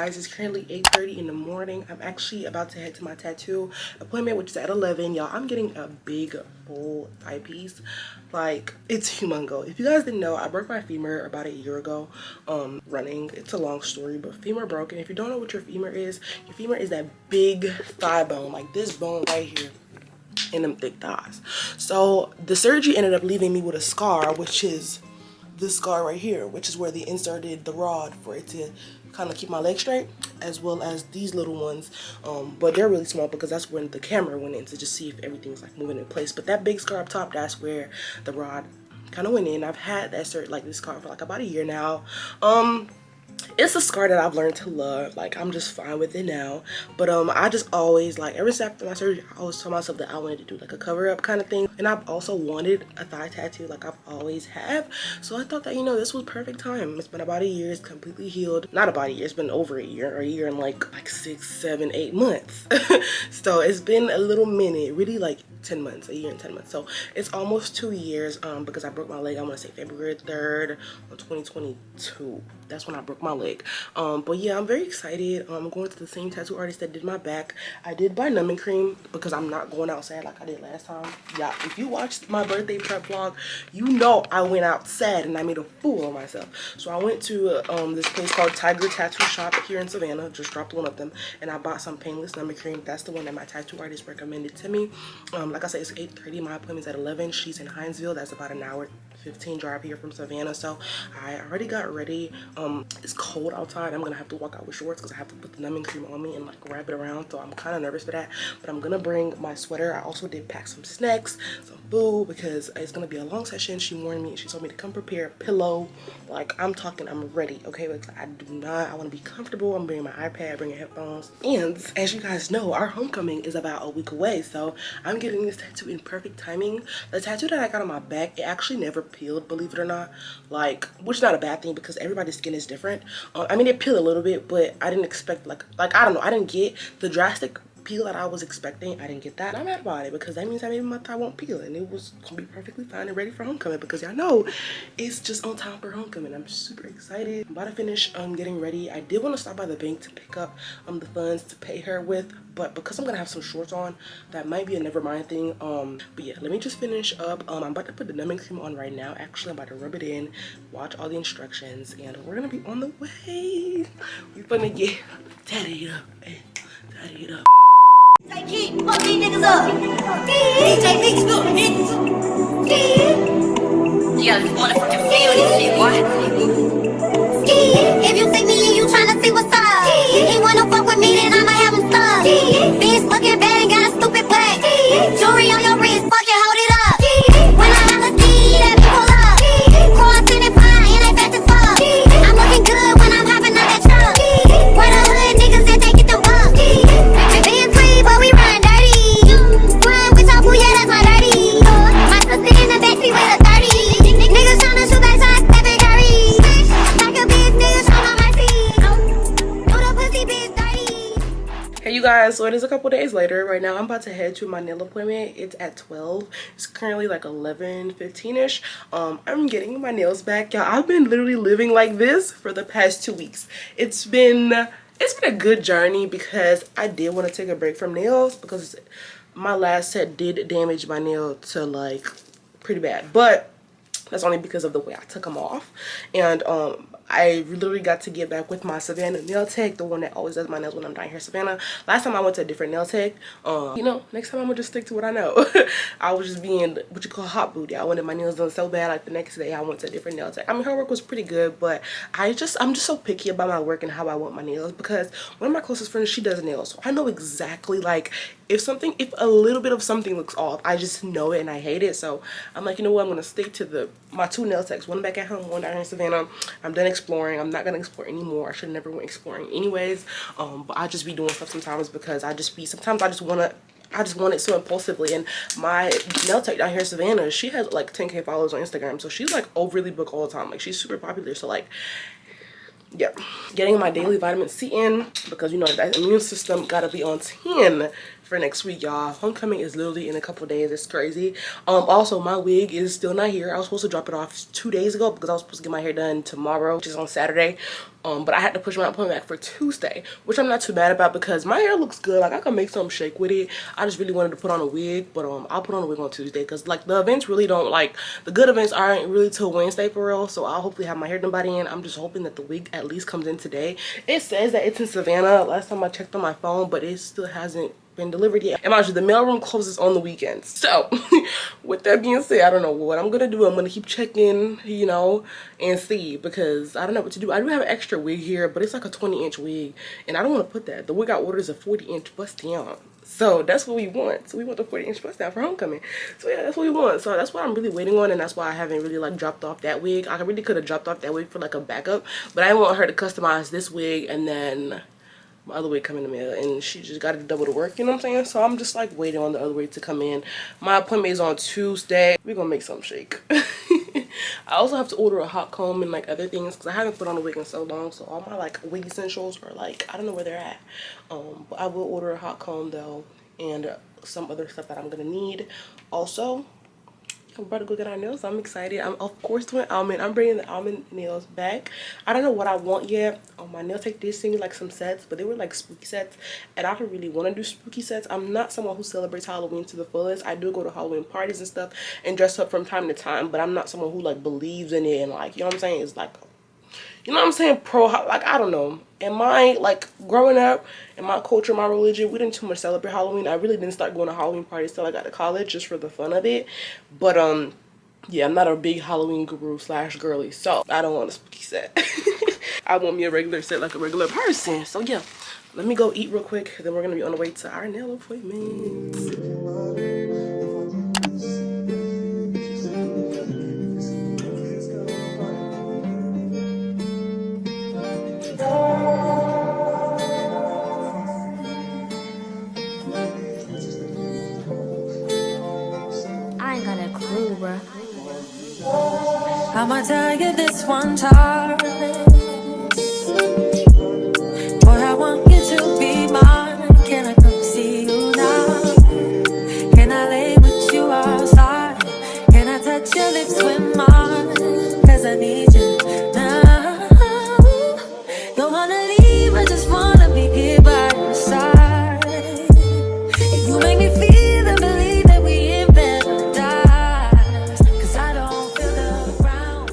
guys, it's currently 8:30 in the morning. I'm actually about to head to my tattoo appointment, which is at 11. Y'all, I'm getting a big full thigh piece. Like, it's humongous. If you guys didn't know, I broke my femur about a year ago running. It's a long story, but femur broken. If you don't know what your femur is that big thigh bone, like this bone right here in them thick thighs. So the surgery ended up leaving me with a scar, which is this scar right here, which is where they inserted the rod for it to kind of keep my leg straight, as well as these little ones, but they're really small because that's when the camera went in to just see if everything's like moving in place. But that big scar up top, that's where the rod kind of went in. I've had that this scar for like about a year now. It's a scar that I've learned to love. Like, I'm just fine with it now. But I just always, like, ever since after my surgery, I always told myself that I wanted to do like a cover-up kind of thing. And I've also wanted a thigh tattoo, like I've always have. So I thought that, you know, this was perfect time. It's been about a year. It's completely healed. Not about a year. It's been over a year, or a year and like 6, 7, 8 months. So it's been a little minute, really like 10 months, a year and 10 months. So it's almost 2 years because I broke my leg, I want to say February 3rd of 2022. That's when I broke my leg. But yeah, I'm very excited. I'm going to the same tattoo artist that did my back. I did buy numbing cream because I'm not going outside like I did last time. Yeah, if you watched my birthday prep vlog, you know I went outside and I made a fool of myself. So I went to this place called Tiger Tattoo Shop here in Savannah. Just dropped one of them, and I bought some painless numbing cream. That's the one that my tattoo artist recommended to me. Like I said, it's 8:30. My appointment's at 11. She's in Hinesville. That's about an hour 15 drive here from Savannah. So I already got ready. It's cold outside. I'm gonna have to walk out with shorts because I have to put the numbing cream on me and like wrap it around. So I'm kind of nervous for that, but I'm gonna bring my sweater. I also did pack some snacks, some food, because it's gonna be a long session. She warned me. She told me to come prepare a pillow. Like, I'm talking, I'm ready. Okay, like, I want to be comfortable. I'm bringing my iPad, bringing headphones, and as you guys know, our homecoming is about a week away. So I'm getting this tattoo in perfect timing. The tattoo that I got on my back, it actually never peeled, believe it or not. Like, which is not a bad thing because everybody's skin is different. I mean, it peeled a little bit, but I didn't expect like I don't know, I didn't get the drastic peel that I was expecting. I didn't get that. I'm mad about it because that means that maybe my thigh won't peel, and it was gonna be perfectly fine and ready for homecoming because y'all know it's just on time for homecoming. I'm super excited. I'm about to finish getting ready. I did want to stop by the bank to pick up the funds to pay her with, but because I'm gonna have some shorts on, that might be a never mind thing. But yeah, let me just finish up. I'm about to put the numbing cream on right now. Actually, I'm about to rub it in, watch all the instructions, and we're gonna be on the way. We're gonna get tatted up and tatted up. Say, keep fuck these niggas up. DJ Big Scoop, niggas. Yeah, you wanna fucking feel this shit, boy. If you see me and you tryna see what's up, he wanna fuck with me, then I'ma have him stuck. Bitch looking bad and got a stupid black. Jewelry on your wrist, fucking hold it up. When I have a ski, that be pull up. Crossing and fine, and they fast as fuck. I'm looking good when I'm hopping out that truck. Where the hood niggas that they get them bucks. Being free, but we run dirty. Run with your boo, yeah, that's my dirty. My sister in the backseat with a 30. Niggas tryna shoot back, so I step and curry. Like a bitch, niggas tryna my feet. Do the pussy bitch dirty. Hey you guys, so it is a couple days later. Right now I'm about to head to my nail appointment. It's at 12. It's currently like 11:15ish. I'm getting my nails back, y'all. I've been literally living like this for the past 2 weeks. It's been a good journey because I did want to take a break from nails because my last set did damage my nail to like pretty bad, but that's only because of the way I took them off. And I literally got to get back with my Savannah nail tech, the one that always does my nails when I'm down here in Savannah. Last time I went to a different nail tech. You know, next time I'm gonna just stick to what I know. I was just being what you call hot booty. I wanted my nails done so bad, like the next day I went to a different nail tech. I mean, her work was pretty good, but I'm just so picky about my work and how I want my nails because one of my closest friends, she does nails, so I know exactly like if a little bit of something looks off, I just know it and I hate it. So I'm like, you know what, I'm gonna stick to my 2 nail techs, one back at home, one down here in Savannah. I'm done exploring. I'm not gonna explore anymore. I should never went exploring anyways. But I just be doing stuff sometimes because sometimes I just want it so impulsively. And my nail tech down here in Savannah, she has like 10K followers on Instagram, so she's like overly booked all the time. Like, she's super popular. So like, yeah, getting my daily vitamin C in because you know that immune system gotta be on 10 for next week, y'all. Homecoming is literally in a couple days. It's crazy. Also, my wig is still not here. I was supposed to drop it off 2 days ago because I was supposed to get my hair done tomorrow, which is on Saturday. But I had to push my appointment back for Tuesday, which I'm not too mad about because my hair looks good. Like, I can make something shake with it. I just really wanted to put on a wig, but I'll put on a wig on Tuesday because, like, the events really don't, like, the good events aren't really till Wednesday for real. So I'll hopefully have my hair done by then. I'm just hoping that the wig at least comes in today. It says that it's in Savannah last time I checked on my phone, but it still hasn't been delivered yet. And mind you, the mailroom closes on the weekends. So with that being said, I don't know what I'm gonna do. I'm gonna keep checking, you know, and see, because I don't know what to do. I do have an extra wig here, but it's like a 20-inch wig, and I don't want to put that. The wig I ordered is a 40-inch bust down. So that's what we want. So we want the 40-inch bust down for homecoming. So yeah, that's what we want. So that's what I'm really waiting on, and that's why I haven't really like dropped off that wig. I really could have dropped off that wig for like a backup, but I want her to customize this wig and then my other wig come in the mail, and she just got to double the work, you know what I'm saying? So I'm just like waiting on the other wig to come in. My appointment is on Tuesday. We're gonna make something shake. I also have to order a hot comb and like other things because I haven't put on a wig in so long. So all my like wig essentials are like, I don't know where they're at. But I will order a hot comb though, and some other stuff that I'm gonna need. Also, we're about to go get our nails. I'm excited. I'm of course doing almond. I'm bringing the almond nails back. I don't know what I want yet. My nail tech did send me like some sets, but they were like spooky sets, and I don't really want to do spooky sets. I'm not someone who celebrates Halloween to the fullest. I do go to Halloween parties and stuff and dress up from time to time, but I'm not someone who like believes in it and like, you know what I'm saying? It's like, you know what I'm saying, like, I don't know. In my, like, growing up, in my culture, my religion, we didn't too much celebrate Halloween. I really didn't start going to Halloween parties till I got to college, just for the fun of it. But, yeah, I'm not a big Halloween guru / girly, so I don't want a spooky set. I want me a regular set like a regular person. So, yeah, let me go eat real quick, then we're going to be on the way to our nail appointment. I'ma tell you this one time. Boy, I want you to be mine. Can I come see you now? Can I lay with you outside? Can I touch your lips with mine? Cause I need you now. Don't wanna leave, I just wanna be here by your side. You make me feel and believe that we in paradise. Cause I don't feel the ground.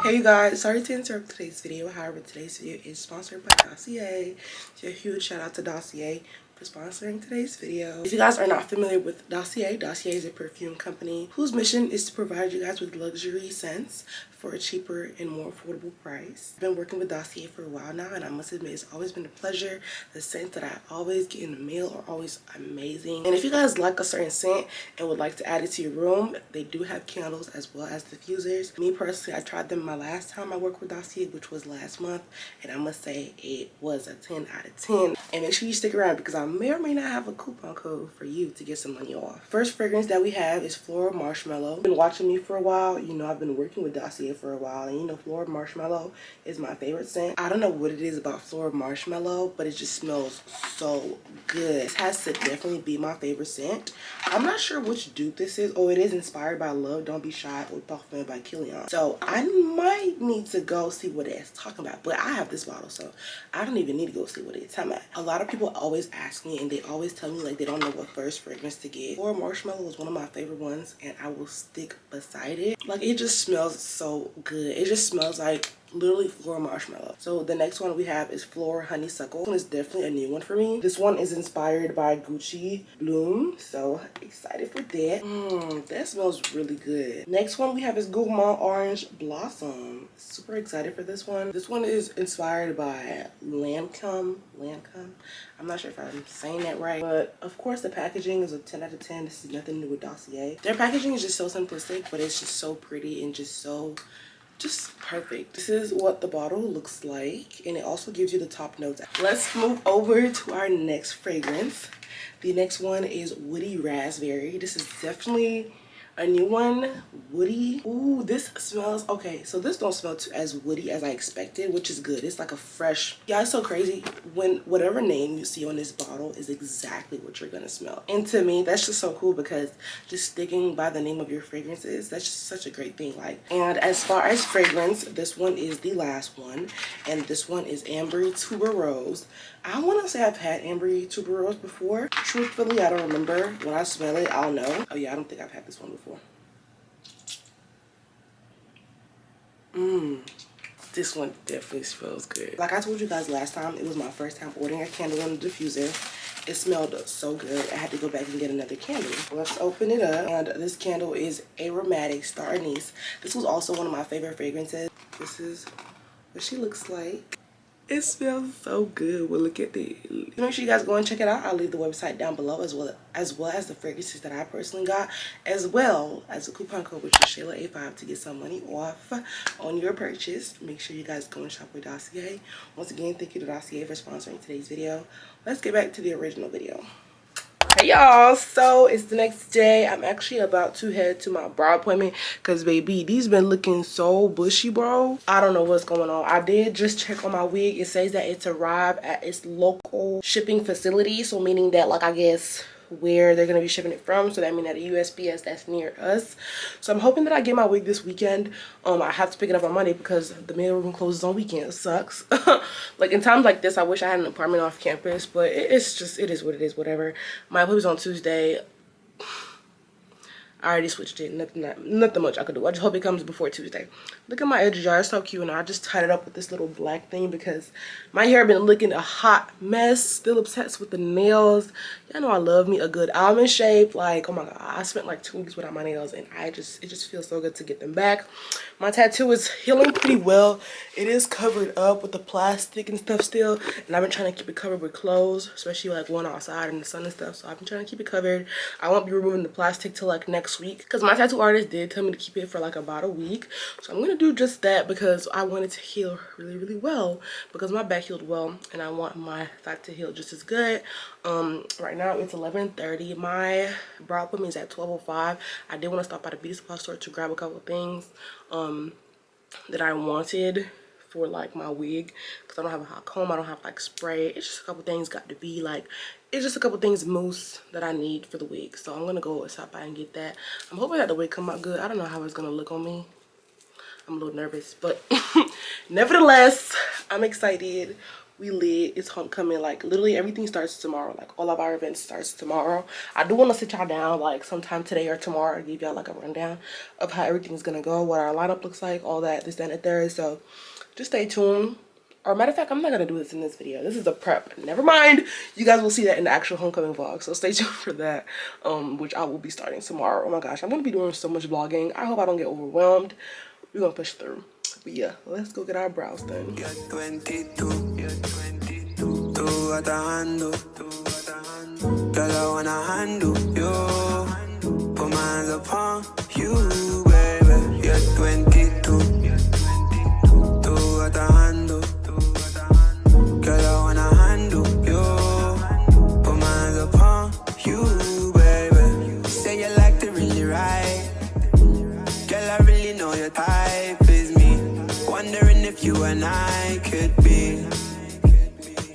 Hey you guys, sorry to interrupt today's video. However, today's video is sponsored by Dossier. So a huge shout out to Dossier for sponsoring today's video. If you guys are not familiar with Dossier, Dossier is a perfume company whose mission is to provide you guys with luxury scents for a cheaper and more affordable price. I've been working with Dossier for a while now, and I must admit it's always been a pleasure. The scents that I always get in the mail are always amazing. And if you guys like a certain scent and would like to add it to your room, they do have candles as well as diffusers. Me personally, I tried them my last time I worked with Dossier, which was last month, and I must say it was a 10 out of 10. And make sure you stick around because I may or may not have a coupon code for you to get some money off. First fragrance that we have is Floral Marshmallow. If you've been watching me for a while, you know I've been working with Dossier for a while, and you know Floral Marshmallow is my favorite scent. I don't know what it is about Floral Marshmallow, but it just smells so good. This has to definitely be my favorite scent. I'm not sure which dupe this is. Oh, it is inspired by Love Don't Be Shy or Parfum by Killian. So I might need to go see what it's talking about, but I have this bottle, so I don't even need to go see what it's talking about. A lot of people always ask me, and they always tell me like they don't know what first fragrance to get. Floral Marshmallow is one of my favorite ones, and I will stick beside it. Like, it just smells so good. It just smells like literally floral marshmallow. So the next one we have is Floral Honeysuckle. This one is definitely a new one for me. This one is inspired by Gucci Bloom, so excited for that. That smells really good. Next one we have is Gourmand Orange Blossom. Super excited for this one. This one is inspired by Lancome. I'm not sure if I'm saying that right, but of course the packaging is a 10 out of 10. This is nothing new with Dossier. Their packaging is just so simplistic, but it's just so pretty and just perfect. This is what the bottle looks like, and it also gives you the top notes. Let's move over to our next fragrance. The next one is Woody Raspberry. This is definitely A new one, woody. Ooh, this smells okay. So this don't smell as woody as I expected, which is good. It's like a fresh. Yeah, it's so crazy when whatever name you see on this bottle is exactly what you're gonna smell. And to me, that's just so cool because just sticking by the name of your fragrances, that's just such a great thing. Like, and as far as fragrance, this one is the last one, and this one is Amber Tuberose. I want to say I've had Amber Tuberose before. Truthfully, I don't remember. When I smell it, I'll know. Oh yeah, I don't think I've had this one before. This one definitely smells good. Like I told you guys last time, it was my first time ordering a candle in the diffuser. It smelled so good. I had to go back and get another candle. Let's open it up. And this candle is Aromatic Star Anise. This was also one of my favorite fragrances. This is what she looks like. It smells so good. Well, look at this. Make sure you guys go and check it out. I'll leave the website down below as well as the fragrances that I personally got, as well as a coupon code, which is ShaelaA5 to get some money off on your purchase. Make sure you guys go and shop with Dossier. Once again, thank you to Dossier for sponsoring today's video. Let's get back to the original video. Hey y'all, so it's the next day. I'm actually about to head to my brow appointment because baby, these been looking so bushy, bro. I don't know what's going on. I did just check on my wig. It says that it's arrived at its local shipping facility, so meaning that, like, I guess where they're gonna be shipping it from, so that means at a USPS that's near us. So I'm hoping that I get my wig this weekend. I have to pick it up on Monday because the mailroom closes on weekends. It sucks. Like in times like this, I wish I had an apartment off campus, but it is what it is. Whatever. My appointment's on Tuesday. I already switched it. Nothing much I could do. I just hope it comes before Tuesday. Look at my edges, y'all. It's so cute. And I just tied it up with this little black thing because my hair been looking a hot mess. Still obsessed with the nails. Y'all know I love me a good almond shape. Like, oh my god, I spent like 2 weeks without my nails, and it just feels so good to get them back. My tattoo is healing pretty well. It is covered up with the plastic and stuff still, and I've been trying to keep it covered with clothes, especially like going outside in the sun and stuff. So I've been trying to keep it covered. I won't be removing the plastic till like next week because my tattoo artist did tell me to keep it for like about a week. So I'm gonna do just that because I want it to heal really well because my back healed well, and I want my thigh to heal just as good. Right now it's 11:30. My brow appointment is at 12:05. I did want to stop by the beauty supply store to grab a couple of things that I wanted for like my wig because I don't have a hot comb, I don't have like spray. It's just a couple things got to be like, it's just a couple things mousse that I need for the wig. So I'm gonna go stop by and get that. I'm hoping that the wig come out good. I don't know how it's gonna look on me. I'm a little nervous, but nevertheless, I'm excited. We lit. It's homecoming. Like literally everything starts tomorrow. Like all of our events starts tomorrow. I do want to sit y'all down like sometime today or tomorrow and give y'all like a rundown of how everything's gonna go, what our lineup looks like, all that, this, that, and the third. So just stay tuned. Or matter of fact, I'm not gonna do this in this video. This is a prep. Never mind. You guys will see that in the actual homecoming vlog. So stay tuned for that. Which I will be starting tomorrow. Oh my gosh, I'm gonna be doing so much vlogging. I hope I don't get overwhelmed. We're gonna push through. But yeah, let's go get our brows done. You're 22, tú atajando, girl, I wanna handle you, put my hands upon you, baby. You're 22, tú atajando, girl, I wanna handle you, put my hands upon you, baby. Say you like to really ride, girl, I really know your type is me. Wondering if you and I could be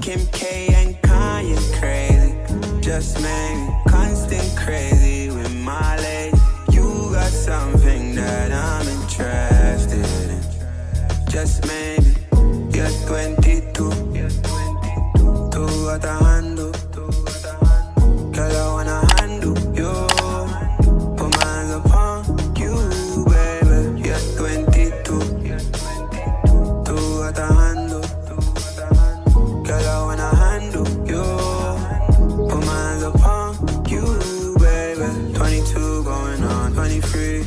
Kim K and Kanye crazy. Just maybe constant crazy with my lady. You got something that I'm interested in. Just maybe you're 22. Tú atajando. Girl, I wanna handle you. Put my hands upon you, baby. You're 22. Tú atajando. Girl, I wanna handle you. Put my hands upon you, baby. 22 going on 23.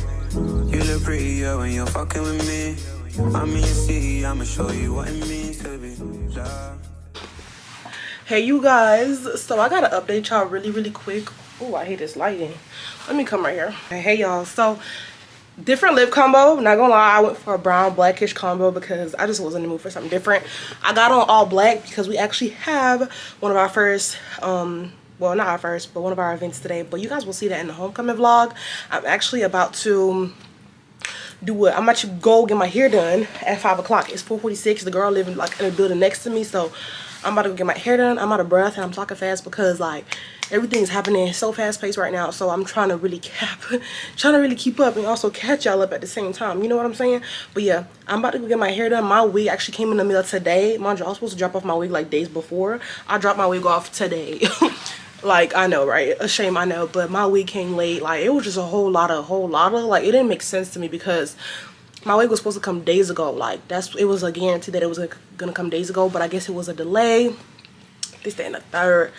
You look prettier when you're fucking with me. I'm in your city, I'ma show you what it means to be loved. Hey you guys, so I gotta update y'all really quick. Oh, I hate this lighting. Let me come right here. Hey y'all, so different lip combo. Not gonna lie, I went for a brown blackish combo because I just wasn't in the mood for something different. I got on all black because we actually have one of our first well, not our first, but one of our events today. But you guys will see that in the homecoming vlog. I'm actually about to do what? I'm about to go get my hair done at 5 o'clock. It's 4:46. The girl living like in the building next to me, so I'm about to go get my hair done. I'm out of breath and I'm talking fast because like everything's happening so fast paced right now. So I'm trying to really keep up and also catch y'all up at the same time. You know what I'm saying? But yeah, I'm about to go get my hair done. My wig actually came in the mail today. Mind you, I was supposed to drop off my wig like days before. I dropped my wig off today. Like, I know, right? A shame, I know, but my wig came late. Like, it was just a whole lot of like, it didn't make sense to me because my wig was supposed to come days ago. Like, it was a guarantee that it was gonna come days ago, but I guess it was a delay. This, that, and the third.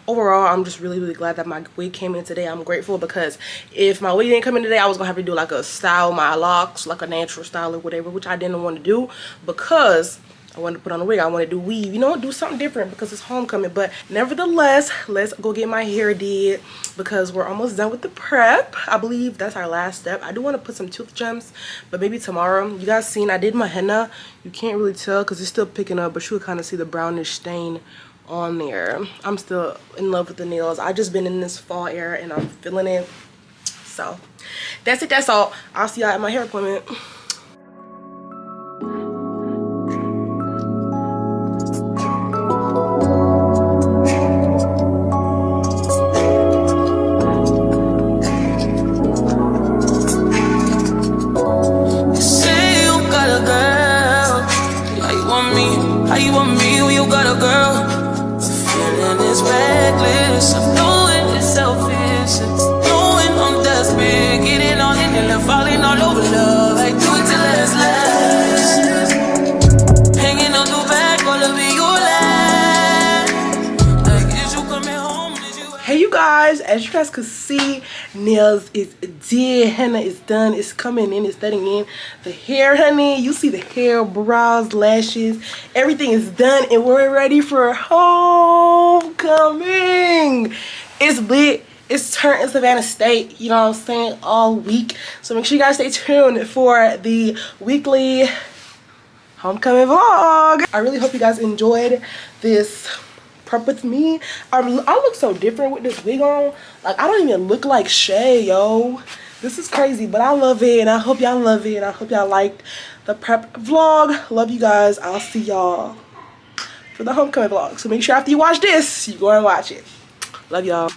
Overall, I'm just really glad that my wig came in today. I'm grateful because if my wig didn't come in today, I was gonna have to do like a style my locks, like a natural style or whatever, which I didn't want to do because I wanted to put on a wig. I want to do weave, you know, do something different because it's homecoming. But nevertheless, let's go get my hair did because we're almost done with the prep. I believe that's our last step. I do want to put some tooth gems, but maybe tomorrow. You guys seen I did my henna. You can't really tell because it's still picking up, but you can kind of see the brownish stain on there. I'm still in love with the nails. I just been in this fall era and I'm feeling it. So that's it. That's all. I'll see y'all at my hair appointment. How you want me when you got a girl? The feeling is reckless. I'm knowing it's selfish. Knowing I'm desperate. Getting all in and falling all over love. I do it till it's last. Hanging on the back, all of it, you last. Like, is you coming home? Hey you guys, as you guys could see, nails is did, henna is done, it's coming in, it's setting in. The hair, honey, you see the hair, brows, lashes, everything is done and we're ready for homecoming. It's lit. It's turned in Savannah State, you know what I'm saying, all week. So make sure you guys stay tuned for the weekly homecoming vlog. I really hope you guys enjoyed this prep with me. I look so different with this wig on. Like, I don't even look like Shae, yo. This is crazy, but I love it, and I hope y'all love it, and I hope y'all liked the prep vlog. Love you guys. I'll see y'all for the homecoming vlog. So make sure after you watch this, you go and watch it. Love y'all.